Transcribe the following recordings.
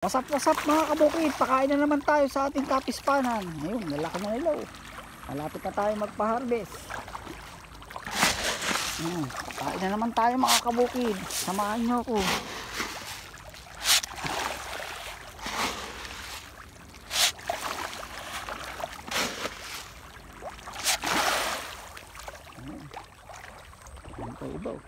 Wasap-wasap mga kabukid, pakain na naman tayo sa ating kapispanan. Ayun, lalaki na nila oh. Malapit na tayo magpa-harvest. Pakain na naman tayo mga kabukid. Samahan nyo ako. Ayun pa iba oh.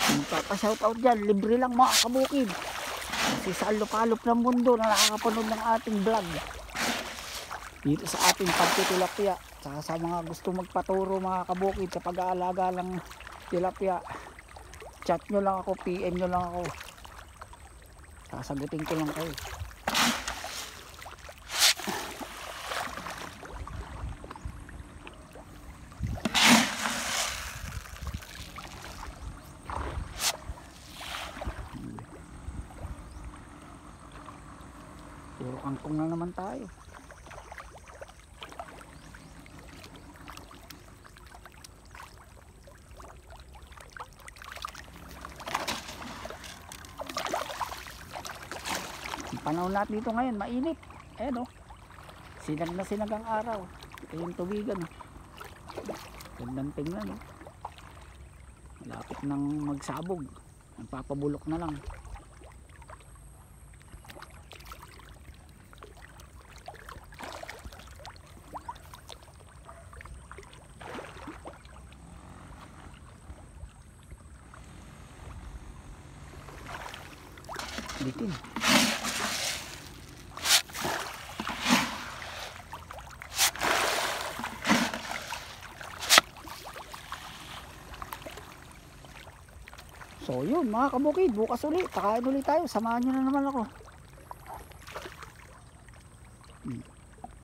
Magpapa-shoutout dyan, libre lang mga kabukid. Kasi sa alop-alop ng mundo na nakakapanood ng ating vlog dito sa ating pagtitilapia, saka sa mga gusto magpaturo mga kabukid sa pag-aalaga ng tilapia, chat nyo lang ako, PM nyo lang ako, sasagutin ko lang kayo. Puro kangkong na naman tayo. Ang panahon natin dito ngayon mainit. Ayan oh. Sinag na sinag ang araw. Ito yung tubigan oh. Gandang tingnan oh. Malapit nang magsabog. Nagpapabulok na lang. Bitin. So yun mga kabukid, bukas ulit, pakain ulit tayo, samahan nyo na naman ako.